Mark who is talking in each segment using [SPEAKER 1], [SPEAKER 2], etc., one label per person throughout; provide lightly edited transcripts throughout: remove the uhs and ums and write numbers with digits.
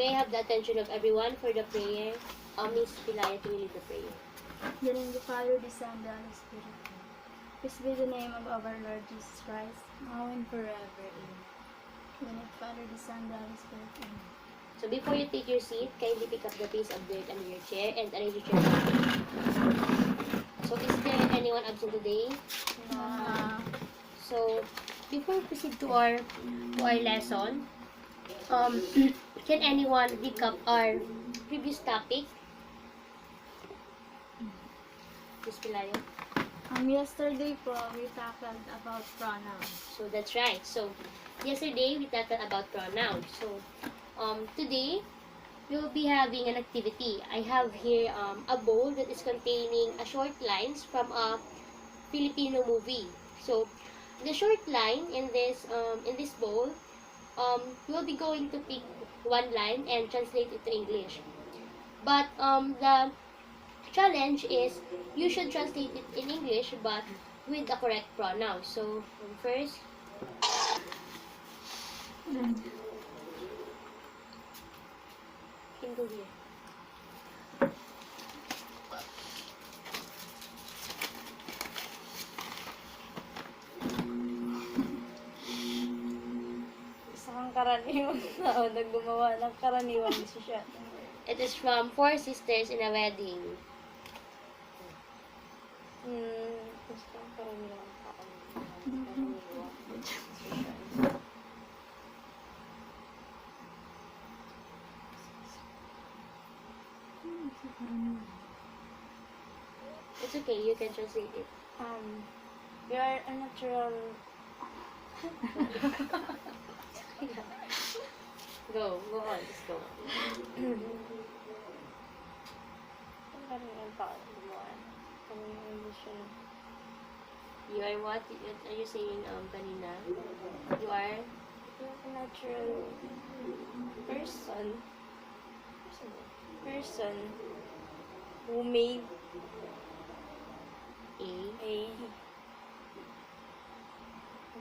[SPEAKER 1] may I have the attention of everyone for the prayer? Miss Pilaya to lead the prayer.
[SPEAKER 2] In the name of the Father, the Son, and the Holy Spirit. Peace be the name of our Lord Jesus Christ, now and forever. Amen. In the name of the Father, the Son, and the Holy Spirit. Amen.
[SPEAKER 1] So before you take your seat, kindly pick up the piece of dirt under your chair and arrange your chair. So is there anyone absent today? So before we proceed to our lesson, can anyone recap our previous topic? Miss Pilayo?
[SPEAKER 2] Yesterday po, we tackled about pronouns.
[SPEAKER 1] So that's right. So yesterday we tackled about pronouns. So today we will be having an activity. I have here a bowl that is containing a short lines from a Filipino movie. So the short line in this bowl, we will be going to pick one line and translate it to English. But the challenge is you should translate it in English but with the correct pronoun. So first, can go here.
[SPEAKER 2] Isang karaniwang tao na gumawa ng karaniwang desisyon.
[SPEAKER 1] It is from Four Sisters in a Wedding.
[SPEAKER 2] Isang karaniwang tao.
[SPEAKER 1] It's okay, you can translate it.
[SPEAKER 2] We are a natural.
[SPEAKER 1] Go on, just go.
[SPEAKER 2] Isang karaniwang tao na gumawa ng karaniwang desisyon.
[SPEAKER 1] You are what? Are you saying kanina? You are
[SPEAKER 2] A natural person who made
[SPEAKER 1] a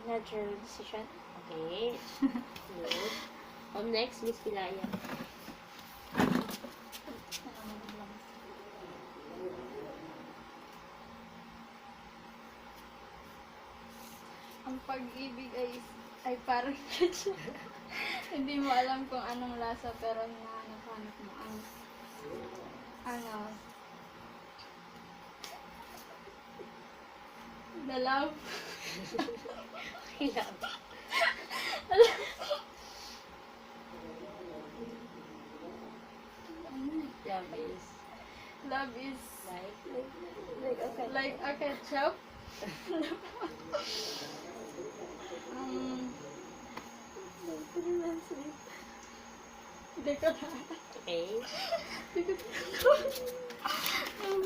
[SPEAKER 2] natural decision.
[SPEAKER 1] okay. Good. Next, Miss Pilaya.
[SPEAKER 2] Ang pag-ibig ay parang ketchup. Hindi mo alam kung anong lasa pero hinahanap mo ang the love.
[SPEAKER 1] Love.
[SPEAKER 2] Love is
[SPEAKER 1] Like
[SPEAKER 2] like a ketchup. Hindi ko na.
[SPEAKER 1] okay.
[SPEAKER 2] Hindi ko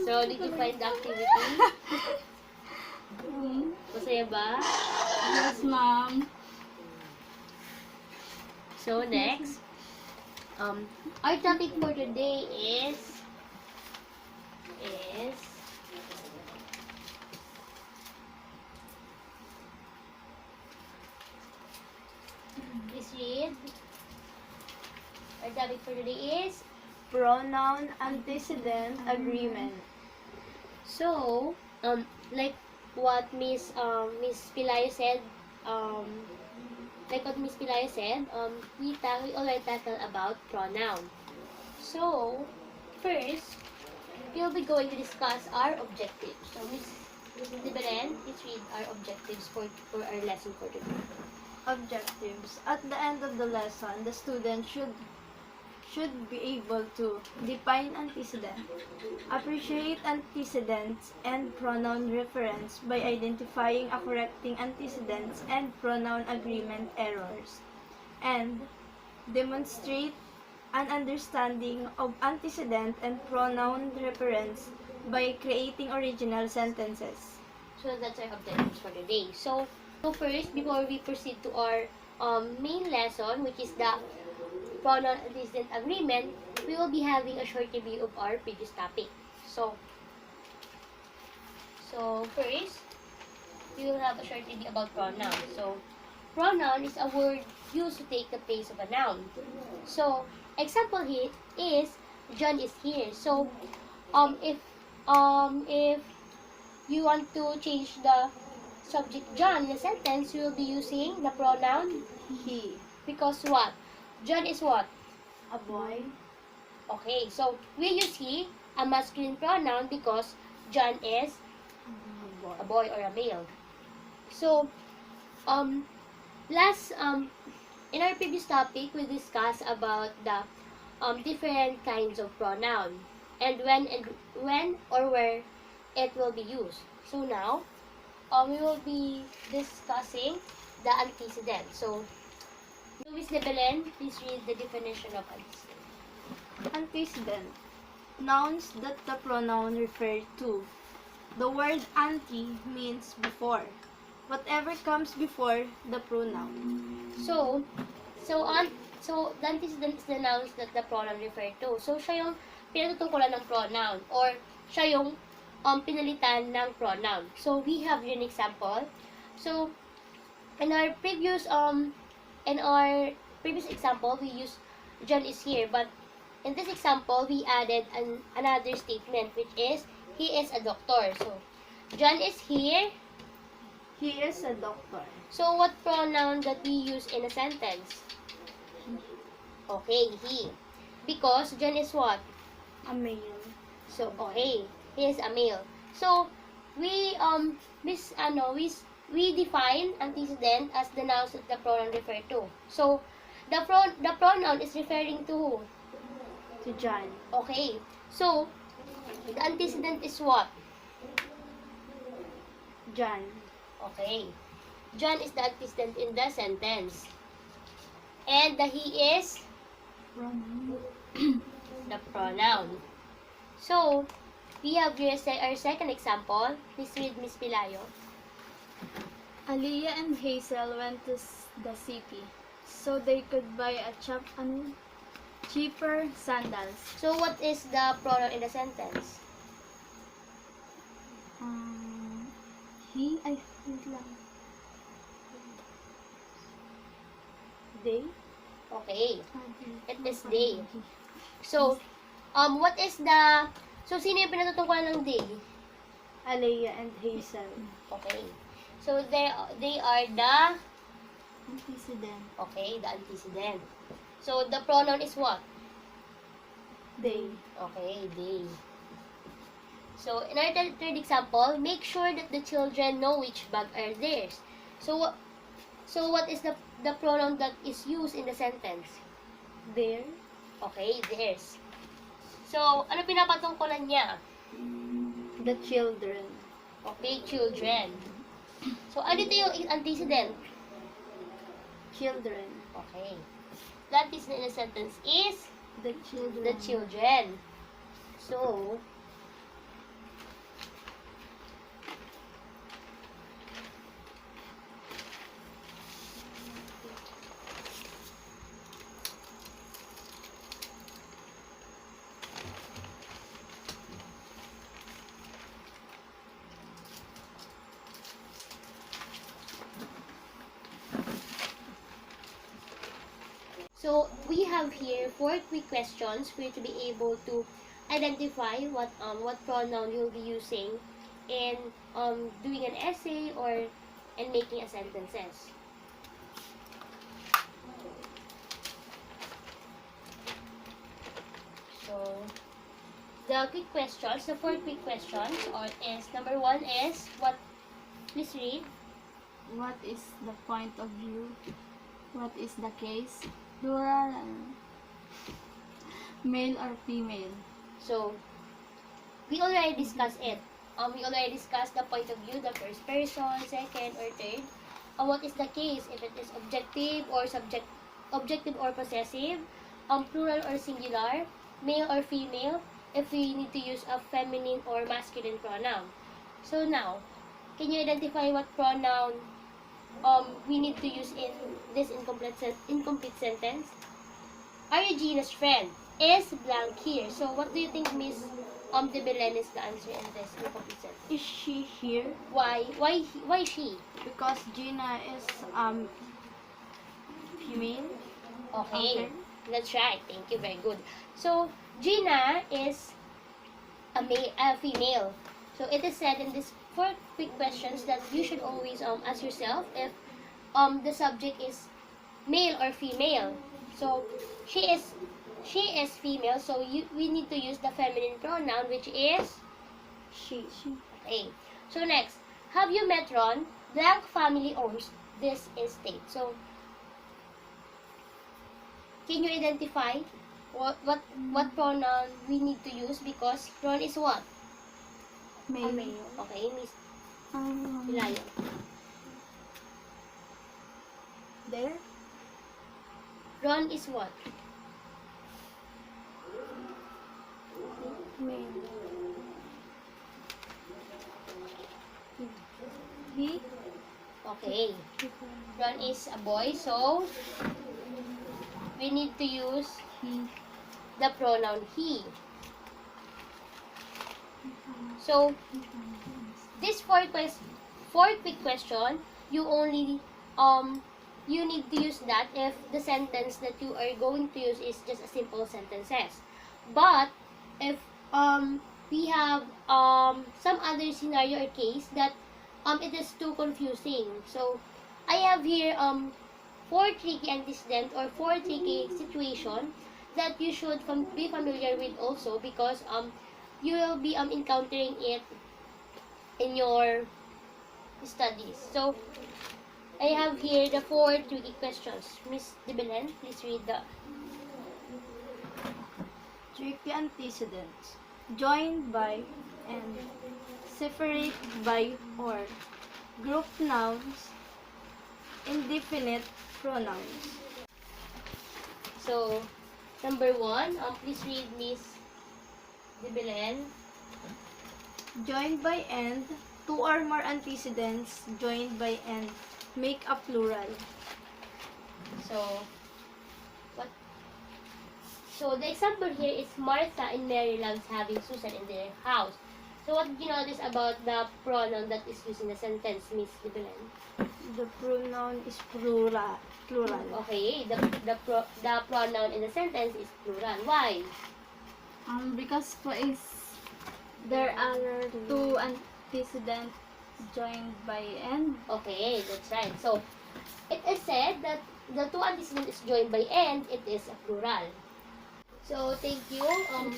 [SPEAKER 1] So, did you find the activity? Masaya ba?
[SPEAKER 2] Yes, ma'am.
[SPEAKER 1] So, next. Our topic for today is please read. Our topic for today is
[SPEAKER 2] Pronoun antecedent agreement.
[SPEAKER 1] so like what Miss Pilaya said, we already tackled about pronoun. So first, we'll be going to discuss our objectives. So Miss Diberen, please read our objectives for our lesson for today.
[SPEAKER 2] Objectives. At the end of the lesson, the student should be able to define antecedent, appreciate antecedents and pronoun reference by identifying a correcting antecedents and pronoun agreement errors, and demonstrate an understanding of antecedent and pronoun reference by creating original sentences.
[SPEAKER 1] So that's our objectives for today. So first, before we proceed to our main lesson, which is the pronoun antecedent agreement, we will be having a short review of our previous topic. So first, we will have a short review about pronoun. So pronoun is a word used to take the place of a noun. So example here is John is here. So, if you want to change the subject John in a sentence, you will be using the pronoun
[SPEAKER 2] he,
[SPEAKER 1] because what? John is what?
[SPEAKER 2] a boy,
[SPEAKER 1] Okay, so we use he, a masculine pronoun, because John is a boy or a male. So, last in our previous topic, we discussed about the different kinds of pronoun and when or where it will be used. So now, we will be discussing the antecedent. So, Luis de Belen, please read the definition of antecedent.
[SPEAKER 2] antecedent, nouns that the pronoun refer to. The word ante means before. Whatever comes before the pronoun.
[SPEAKER 1] So, so the antecedent is the nouns that the pronoun refer to. So, siya yung pinatutungkulan ng pronoun or siya yung pinalitan ng pronoun. So, we have here an example. So, in our previous example, we used John is here, but in this example, we added another statement, which is he is a doctor. So, John is here.
[SPEAKER 2] He is a doctor.
[SPEAKER 1] So, what pronoun that we use in a sentence? Okay, he. Because John is what?
[SPEAKER 2] A male.
[SPEAKER 1] So, okay, he is a male. So, we we define antecedent as the nouns that the pronoun refer to. So, the pronoun is referring to who?
[SPEAKER 2] To John.
[SPEAKER 1] Okay. So, the antecedent is what?
[SPEAKER 2] John.
[SPEAKER 1] Okay. John is the antecedent in the sentence. And the he is
[SPEAKER 2] Pronoun.
[SPEAKER 1] the pronoun. So, we have here our second example. Please read, Miss Pilayo.
[SPEAKER 2] Aliyah and Hazel went to the city so they could buy a cheaper sandals.
[SPEAKER 1] So, what is the pronoun in the sentence?
[SPEAKER 2] He, I think lang. They?
[SPEAKER 1] Okay. It is they. So, what is the... So, sino yung pinatutungkulan ng they?
[SPEAKER 2] Aliyah and Hazel.
[SPEAKER 1] Okay. So, they are the...
[SPEAKER 2] Antecedent.
[SPEAKER 1] Okay, the antecedent. So, the pronoun is what?
[SPEAKER 2] They.
[SPEAKER 1] Okay, they. So, in our third example, make sure that the children know which bag are theirs. So, what is the pronoun that is used in the sentence?
[SPEAKER 2] Their.
[SPEAKER 1] Okay, theirs. So, ano pinapatungkulan niya?
[SPEAKER 2] The children.
[SPEAKER 1] Okay, children. So, ano dito yung antecedent?
[SPEAKER 2] Children.
[SPEAKER 1] Okay. The antecedent in a sentence is
[SPEAKER 2] The children.
[SPEAKER 1] the children. So, So, we have here 4 quick questions for you to be able to identify what pronoun you'll be using in doing an essay or in making a sentences. So, the quick questions, the 4 quick questions is number 1 is what? Please read.
[SPEAKER 2] What is the point of view? What is the case? Plural. Male or female?
[SPEAKER 1] So, we already discussed it. We already discussed the point of view, the first person, second, or third. What is the case? If it is objective or possessive, plural or singular, male or female, if we need to use a feminine or masculine pronoun. So now, can you identify what pronoun we need to use in this incomplete sentence? Are you Gina's friend? Is blank here. So, what do you think, Miss de Belen is the answer in this incomplete sentence?
[SPEAKER 2] Is she here?
[SPEAKER 1] Why she?
[SPEAKER 2] Because Gina is female.
[SPEAKER 1] Okay. That's right. Thank you. Very good. So, Gina is a female. So, it is said in this 4 quick questions that you should always ask yourself if the subject is male or female. So, she is female. So, we need to use the feminine pronoun, which is
[SPEAKER 2] She.
[SPEAKER 1] okay. So, next, have you met Ron? Blank family owns this estate. So, can you identify what pronoun we need to use because Ron is what?
[SPEAKER 2] Male.
[SPEAKER 1] Okay, Miss Hilayo.
[SPEAKER 2] There.
[SPEAKER 1] Ron is what?
[SPEAKER 2] Male. He.
[SPEAKER 1] Okay. Ron is a boy, so we need to use
[SPEAKER 2] He.
[SPEAKER 1] the pronoun he. So, this 4 quick question, you only you need to use that if the sentence that you are going to use is just a simple sentences. But if we have some other scenario or case that it is too confusing. So I have here 4 tricky antecedent or 4 tricky situation that you should be familiar with also because you will be encountering it in your studies. So I have here the 4 tricky questions. Miss De Belen, please read the
[SPEAKER 2] Tricky antecedents. Joined by and separate by or. Group nouns. Indefinite pronouns.
[SPEAKER 1] So number 1, please read Miss De Belen.
[SPEAKER 2] Joined by and. 2 or more antecedents joined by and make a plural.
[SPEAKER 1] So what? So the example here is Martha and Mary loves having Susan in their house. So what did you notice about the pronoun that is used in the sentence, Miss De Belen?
[SPEAKER 2] The pronoun is plural.
[SPEAKER 1] Okay, the pronoun in the sentence is plural. Why?
[SPEAKER 2] Because po is there are 2 antecedents joined by and.
[SPEAKER 1] Okay, that's right. So it is said that the 2 antecedent is joined by and, it is a plural. So thank you.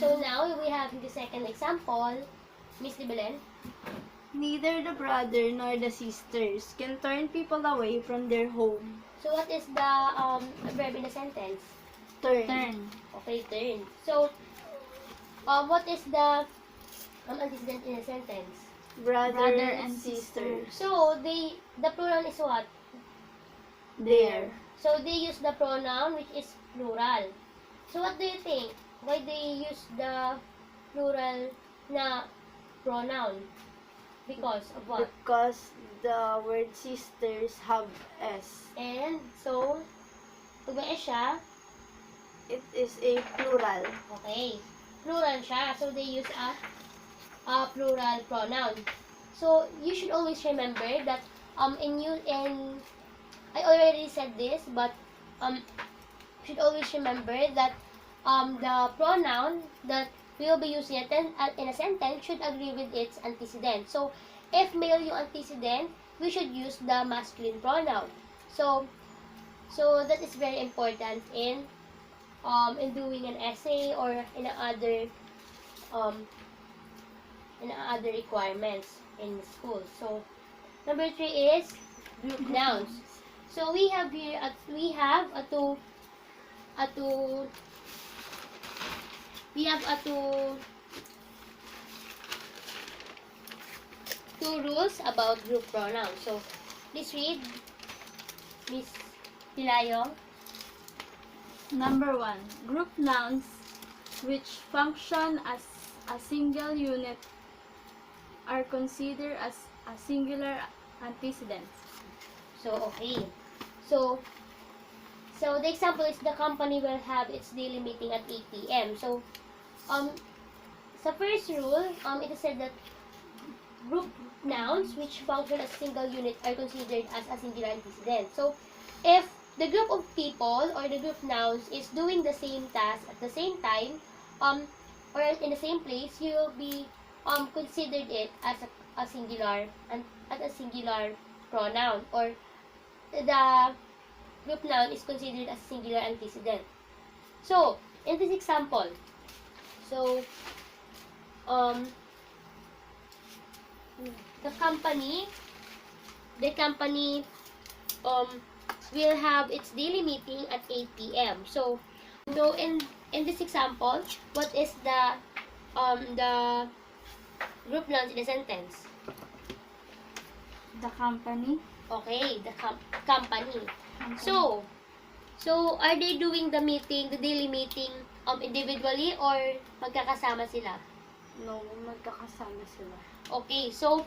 [SPEAKER 1] So now we have the second example, Miss De Belen.
[SPEAKER 2] Neither the brother nor the sisters can turn people away from their home.
[SPEAKER 1] So what is the verb in the sentence?
[SPEAKER 2] Turn.
[SPEAKER 1] Okay, turn. So what is the antecedent in the sentence?
[SPEAKER 2] Brother and sister.
[SPEAKER 1] So the plural is what?
[SPEAKER 2] There.
[SPEAKER 1] So they use the pronoun which is plural. So what do you think? Why they use the plural na pronoun? Because of what?
[SPEAKER 2] Because the word sisters have S.
[SPEAKER 1] And so, pag may S siya,
[SPEAKER 2] It is a plural.
[SPEAKER 1] okay, plural siya. So they use a plural pronoun. So you should always remember that in I already said this, but should always remember that the pronoun that we will be using in a sentence should agree with its antecedent. So if male yung antecedent, we should use the masculine pronoun. So that is very important in doing an essay or in other requirements in school. So number 3 is group nouns. So we have here two rules about group pronouns. So please read, Miss Hilayo.
[SPEAKER 2] Number 1. Group nouns which function as a single unit are considered as a singular antecedent.
[SPEAKER 1] So okay. So the example is the company will have its daily meeting at 8 p.m. So sa first rule, it is said that group nouns which function as single unit are considered as a singular antecedent. So if the group of people or the group nouns is doing the same task at the same time, or in the same place, you will be considered it as a singular and as a singular pronoun, or the group noun is considered as singular antecedent. So, in this example, so the company will have its daily meeting at 8 p.m. So in this example, what is the group nouns in the sentence?
[SPEAKER 2] The company.
[SPEAKER 1] Okay, the company. So are they doing the meeting, the daily meeting, individually or magkakasama sila?
[SPEAKER 2] No, magkakasama sila.
[SPEAKER 1] Okay, so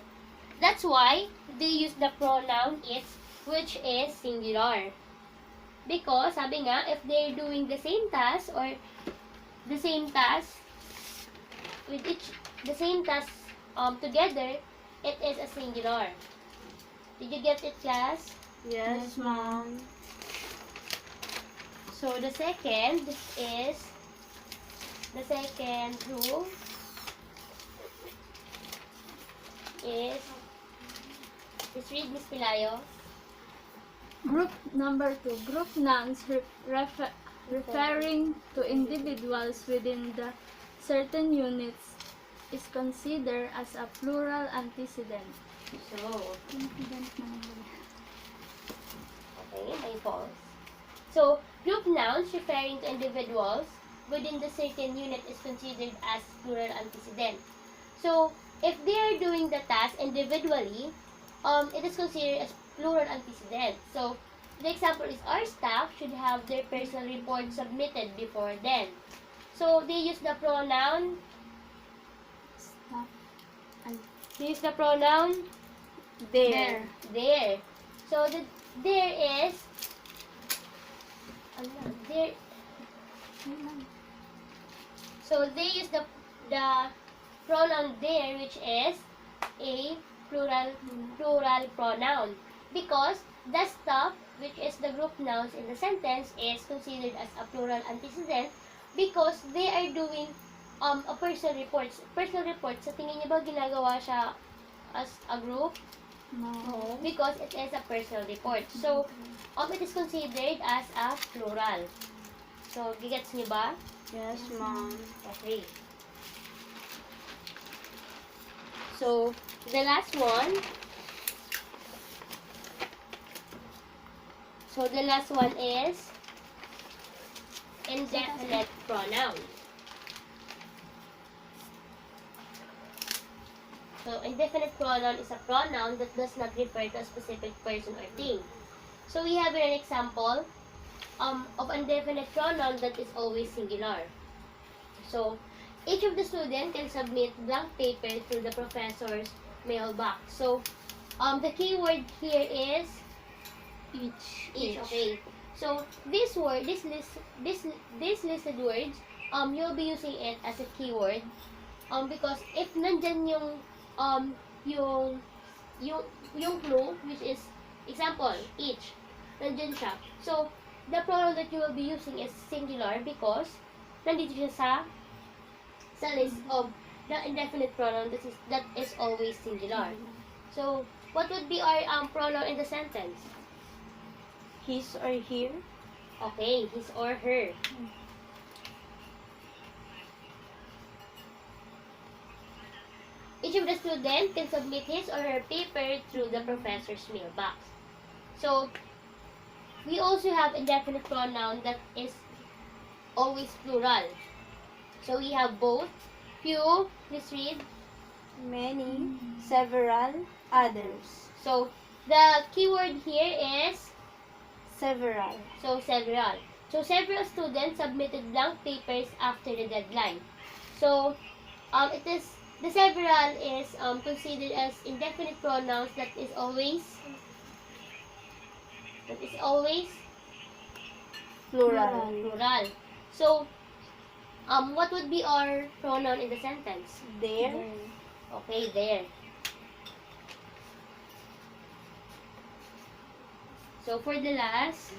[SPEAKER 1] that's why they use the pronoun is, which is singular. Because, sabi nga, if they're doing the same task or the same task with the same task together, it is a singular. Did you get it, class?
[SPEAKER 2] Yes, ma'am.
[SPEAKER 1] So the second rule is, let's read, Miss Pilayo.
[SPEAKER 2] Group number 2. Group nouns referring to individuals within the certain units is considered as a plural antecedent.
[SPEAKER 1] So, okay, may pause. So, group nouns referring to individuals within the certain unit is considered as plural antecedent. So, if they are doing the task individually, it is considered as plural antecedent. So, the example is, our staff should have their personal report submitted before then. So, they use the pronoun,
[SPEAKER 2] There.
[SPEAKER 1] there. So, the there is, there. So, they use the pronoun there, which is a plural pronoun, because the stuff, which is the group nouns in the sentence, is considered as a plural antecedent because they are doing a personal report. Personal report, sa tingin niyo ba ginagawa siya as a group?
[SPEAKER 2] No.
[SPEAKER 1] Because it is a personal report. So, it is considered as a plural. So, gigets niyo ba?
[SPEAKER 2] Yes, ma'am.
[SPEAKER 1] Okay. So, the last one. So, the last one is indefinite pronoun. So, indefinite pronoun is a pronoun that does not refer to a specific person or thing. So, we have an example of indefinite pronoun that is always singular. So, each of the students can submit blank paper through the professor's mailbox. So, the keyword here is each. Okay. So, this listed words, you'll be using it as a keyword, because if nandyan yung clue, which is example, each, nandyan siya. So, the pronoun that you will be using is singular because nandito siya sa list of the indefinite pronoun that is always singular. So, what would be our pronoun in the sentence?
[SPEAKER 2] His or her.
[SPEAKER 1] Okay, his or her. Each of the students can submit his or her paper through the professor's mailbox. So, we also have indefinite pronoun that is always plural. So, we have both, few, let's read.
[SPEAKER 2] Many, several, others.
[SPEAKER 1] So, the keyword here is
[SPEAKER 2] Several.
[SPEAKER 1] several. So, several students submitted blank papers after the deadline. So, the several is considered as indefinite pronouns that is always plural. So, what would be our pronoun in the sentence?
[SPEAKER 2] There.
[SPEAKER 1] Okay, there. So, for the last,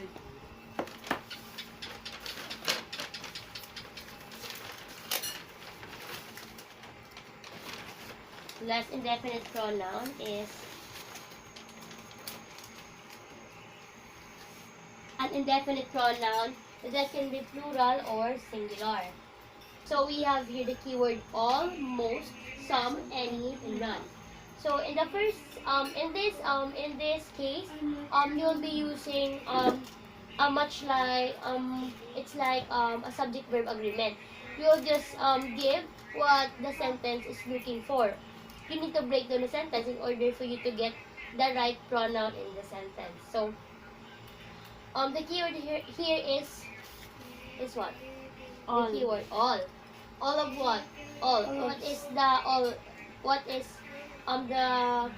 [SPEAKER 1] last indefinite pronoun is an indefinite pronoun that can be plural or singular. So we have here the keyword all, most, some, any, and none. So in the first, in this case, you'll be using a much like it's like a subject-verb agreement. You'll just give what the sentence is looking for. You need to break down the sentence in order for you to get the right pronoun in the sentence. So the keyword here is what?
[SPEAKER 2] All.
[SPEAKER 1] The keyword all. All of what? All.
[SPEAKER 2] All
[SPEAKER 1] What
[SPEAKER 2] of-
[SPEAKER 1] is the all? What is the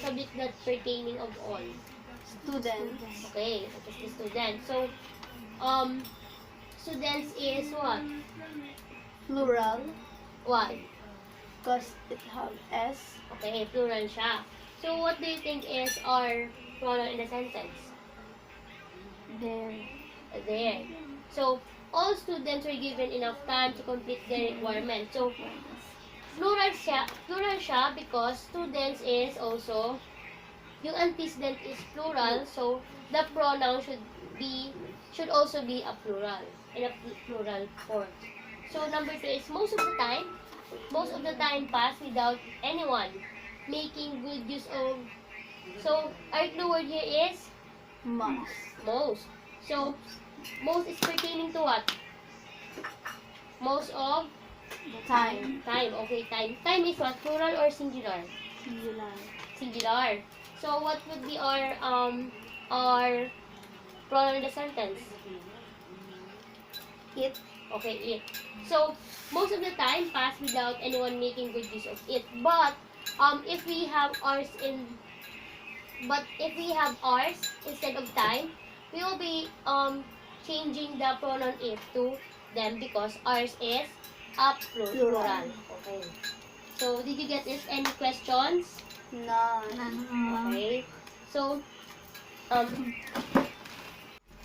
[SPEAKER 1] subject that's pertaining of all?
[SPEAKER 2] Students.
[SPEAKER 1] Okay, that is the student. So students is what?
[SPEAKER 2] Plural.
[SPEAKER 1] Why?
[SPEAKER 2] Because it have S.
[SPEAKER 1] Okay, plural siya. So what do you think is our pronoun in the sentence?
[SPEAKER 2] There.
[SPEAKER 1] There. So all students were given enough time to complete their requirement. So plural siya because students is also, yung antecedent is plural, so the pronoun should also be a plural, in a plural form. So number 2 is most of the time pass without anyone making good use of. So our clue word here is
[SPEAKER 2] Must.
[SPEAKER 1] most. So most is pertaining to what? Most of
[SPEAKER 2] Time.
[SPEAKER 1] time. Okay, time. Time is what? Plural or singular?
[SPEAKER 2] Singular.
[SPEAKER 1] Singular. So what would be our pronoun in the sentence?
[SPEAKER 2] It.
[SPEAKER 1] Okay, it. So most of the time pass without anyone making good use of it. But if we have ours instead of time, we will be changing the pronoun it to them because ours is a plural. Okay. So did you get this? Any questions?
[SPEAKER 2] None.
[SPEAKER 1] Okay. So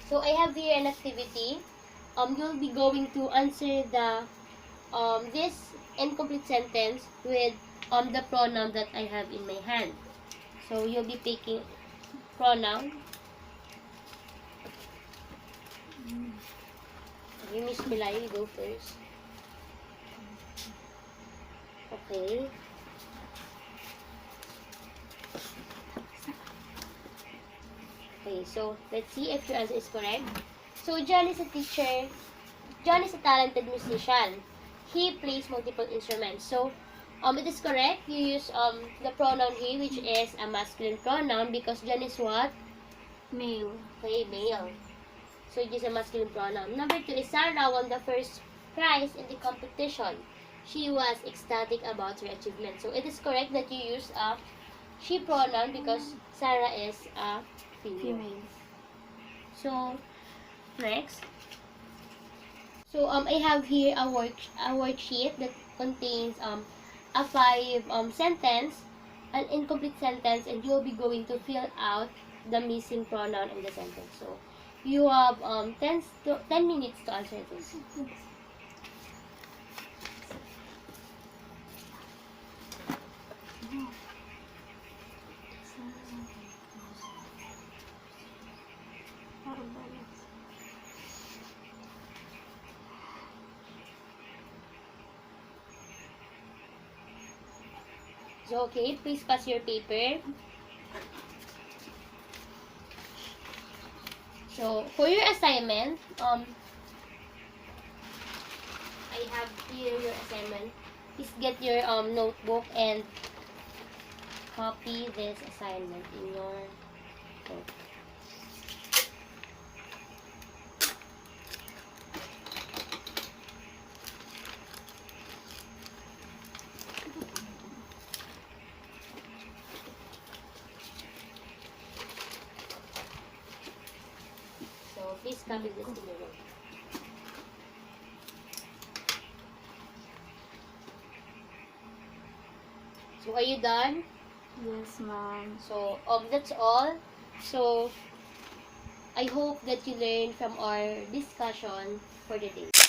[SPEAKER 1] so I have here an activity. You'll be going to answer the this incomplete sentence with the pronoun that I have in my hand. So you'll be picking pronoun. Okay, Miss Milay, you go first. Okay. Okay, so let's see if your answer is correct. So John is a teacher. John is a talented musician. He plays multiple instruments. So it is correct. You use the pronoun he, which is a masculine pronoun because John is what?
[SPEAKER 2] Male.
[SPEAKER 1] Okay, male. So it is a masculine pronoun. Number 2 is Sarah won the first prize in the competition. She was ecstatic about her achievement. So it is correct that you use a she pronoun because Sarah is a female.
[SPEAKER 2] Female.
[SPEAKER 1] So next. So I have here a worksheet that contains a 5 sentence, an incomplete sentence, and you'll be going to fill out the missing pronoun in the sentence. So you have 10 minutes to answer this. So okay, please pass your paper. So for your assignment, I have here your assignment. Please get your notebook and copy this assignment in your notebook. So please copy this in your notebook. So are you done?
[SPEAKER 2] Yes, ma'am.
[SPEAKER 1] So that's all. So I hope that you learned from our discussion for the day.